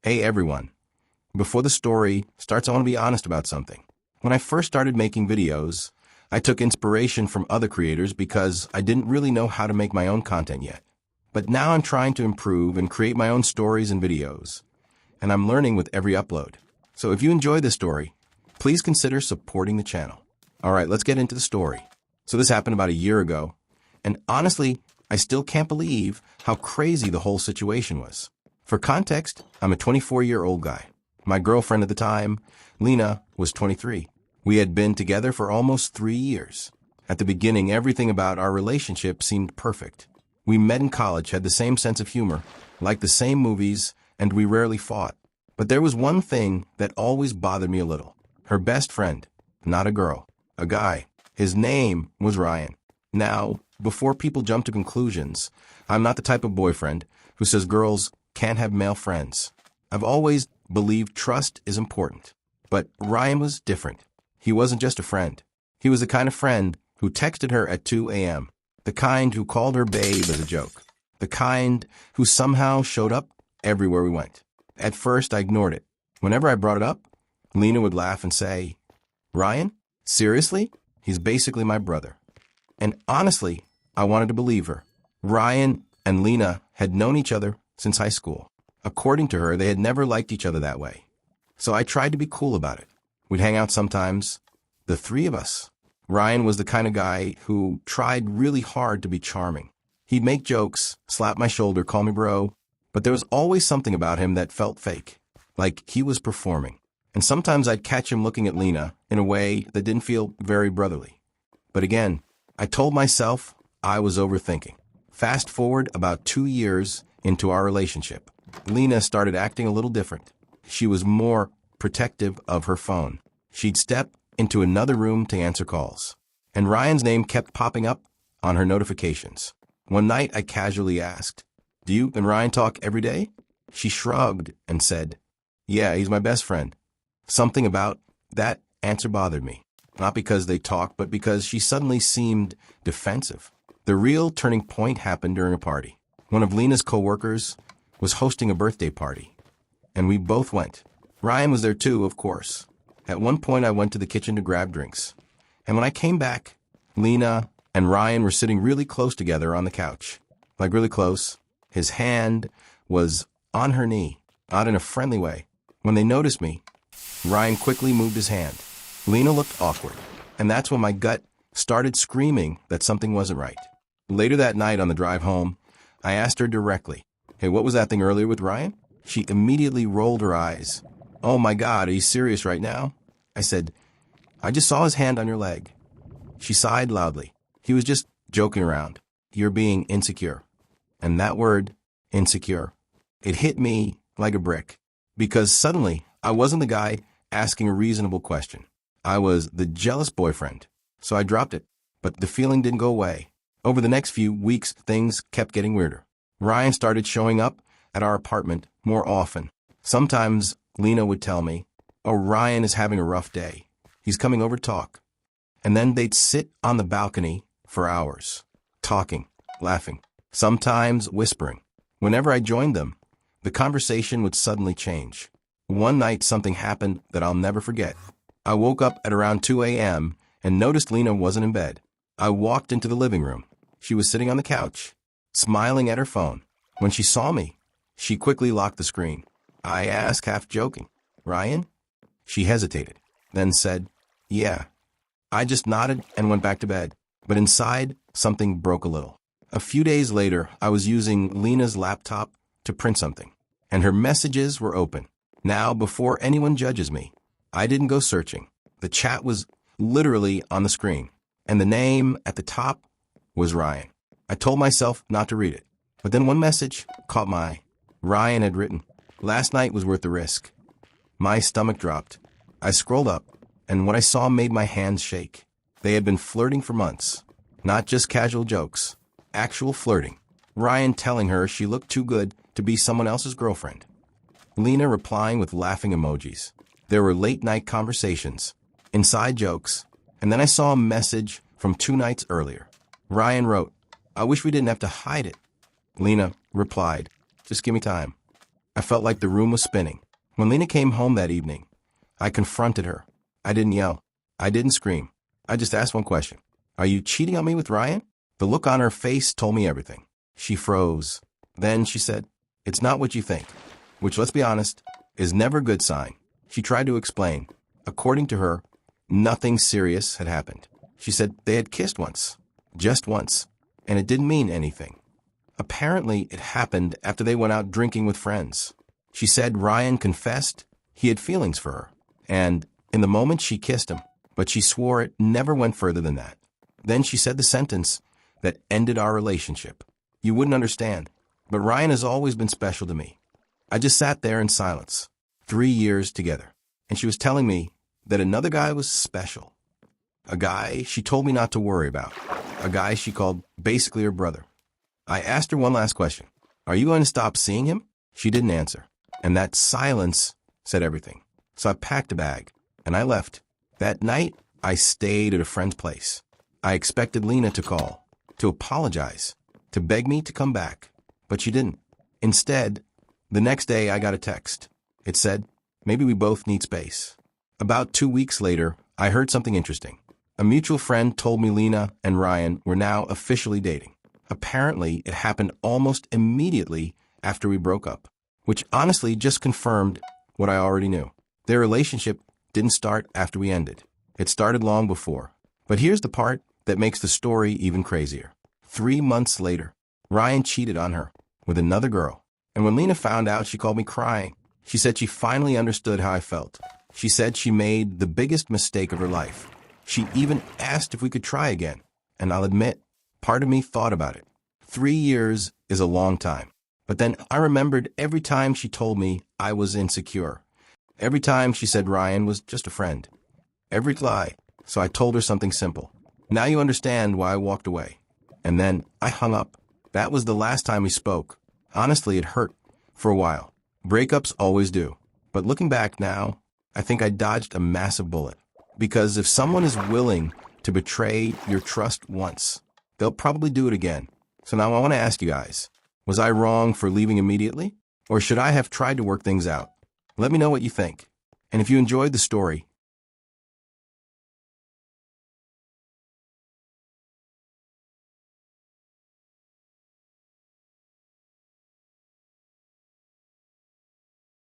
Hey everyone. Before the story starts, I want to be honest about something. When I first started making videos, I took inspiration from other creators because I didn't really know how to make my own content yet. But now I'm trying to improve and create my own stories and videos, and I'm learning with every upload. So if you enjoy this story, please consider supporting the channel. All right, let's get into the story. So this happened about a year ago, and honestly, I still can't believe how crazy the whole situation was. For context, I'm a 24-year-old guy. My girlfriend at the time, Lena, was 23. We had been together for almost 3 years. At the beginning, everything about our relationship seemed perfect. We met in college, had the same sense of humor, liked the same movies, and we rarely fought. But there was one thing that always bothered me a little. Her best friend, not a girl, a guy. His name was Ryan. Now, before people jump to conclusions, I'm not the type of boyfriend who says girls can't have male friends. I've always believed trust is important. But Ryan was different. He wasn't just a friend. He was the kind of friend who texted her at 2 a.m., the kind who called her babe as a joke, the kind who somehow showed up everywhere we went. At first, I ignored it. Whenever I brought it up, Lena would laugh and say, "Ryan? Seriously? He's basically my brother." And honestly, I wanted to believe her. Ryan and Lena had known each other since high school. According to her, they had never liked each other that way. So I tried to be cool about it. We'd hang out sometimes, the three of us. Ryan was the kind of guy who tried really hard to be charming. He'd make jokes, slap my shoulder, call me bro, but there was always something about him that felt fake, like he was performing. And sometimes I'd catch him looking at Lena in a way that didn't feel very brotherly. But again, I told myself I was overthinking. Fast forward about 2 years into our relationship. Lena started acting a little different. She was more protective of her phone. She'd step into another room to answer calls. And Ryan's name kept popping up on her notifications. One night I casually asked, "Do you and Ryan talk every day?" She shrugged and said, "Yeah, he's my best friend." Something about that answer bothered me. Not because they talked, but because she suddenly seemed defensive. The real turning point happened during a party. One of Lena's coworkers was hosting a birthday party, and we both went. Ryan was there too, of course. At one point, I went to the kitchen to grab drinks, and when I came back, Lena and Ryan were sitting really close together on the couch. Like really close. His hand was on her knee, not in a friendly way. When they noticed me, Ryan quickly moved his hand. Lena looked awkward, and that's when my gut started screaming that something wasn't right. Later that night on the drive home, I asked her directly, "Hey, what was that thing earlier with Ryan?" She immediately rolled her eyes. "Oh my God, are you serious right now?" I said, "I just saw his hand on your leg." She sighed loudly. "He was just joking around. You're being insecure." And that word, insecure, it hit me like a brick. Because suddenly, I wasn't the guy asking a reasonable question. I was the jealous boyfriend. So I dropped it. But the feeling didn't go away. Over the next few weeks, things kept getting weirder. Ryan started showing up at our apartment more often. Sometimes Lena would tell me, "Oh, Ryan is having a rough day. He's coming over to talk." And then they'd sit on the balcony for hours, talking, laughing, sometimes whispering. Whenever I joined them, the conversation would suddenly change. One night, something happened that I'll never forget. I woke up at around 2 a.m. and noticed Lena wasn't in bed. I walked into the living room. She was sitting on the couch, smiling at her phone. When she saw me, she quickly locked the screen. I asked, half joking, "Ryan?" She hesitated, then said, "Yeah." I just nodded and went back to bed. But inside, something broke a little. A few days later, I was using Lena's laptop to print something, and her messages were open. Now, before anyone judges me, I didn't go searching. The chat was literally on the screen, and the name at the top was Ryan. I told myself not to read it, but then one message caught my eye. Ryan had written, "Last night was worth the risk." My stomach dropped. I scrolled up, and what I saw made my hands shake. They had been flirting for months. Not just casual jokes, actual flirting. Ryan telling her she looked too good to be someone else's girlfriend. Lena replying with laughing emojis. There were late-night conversations, inside jokes, and then I saw a message from 2 nights earlier. Ryan wrote, "I wish we didn't have to hide it." Lena replied, "Just give me time." I felt like the room was spinning. When Lena came home that evening, I confronted her. I didn't yell. I didn't scream. I just asked one question. Are you cheating on me with Ryan? The look on her face told me everything. She froze. Then she said, it's not what you think, which, let's be honest, is never a good sign. She tried to explain. According to her, nothing serious had happened. She said they had kissed once, just once, and it didn't mean anything. Apparently, it happened after they went out drinking with friends. She said Ryan confessed he had feelings for her, and in the moment she kissed him, but she swore it never went further than that. Then she said the sentence that ended our relationship. You wouldn't understand, but Ryan has always been special to me. I just sat there in silence, 3 years together, and she was telling me that another guy was special. A guy she told me not to worry about. A guy she called basically her brother. I asked her one last question. Are you going to stop seeing him? She didn't answer, and that silence said everything. So I packed a bag, and I left. That night, I stayed at a friend's place. I expected Lena to call, to apologize, to beg me to come back, but she didn't. Instead, the next day I got a text. It said, maybe we both need space. About 2 weeks later, I heard something interesting. A mutual friend told me Lena and Ryan were now officially dating. Apparently, it happened almost immediately after we broke up, which honestly just confirmed what I already knew. Their relationship didn't start after we ended. It started long before. But here's the part that makes the story even crazier. 3 months later, Ryan cheated on her with another girl. And when Lena found out, she called me crying. She said she finally understood how I felt. She said she made the biggest mistake of her life. She even asked if we could try again. And I'll admit, part of me thought about it. 3 years is a long time. But then I remembered every time she told me I was insecure. Every time she said Ryan was just a friend. Every lie. So I told her something simple. Now you understand why I walked away. And then I hung up. That was the last time we spoke. Honestly, it hurt for a while. Breakups always do. But looking back now, I think I dodged a massive bullet. Because if someone is willing to betray your trust once, they'll probably do it again. So now I want to ask you guys, was I wrong for leaving immediately? Or should I have tried to work things out? Let me know what you think. And if you enjoyed the story,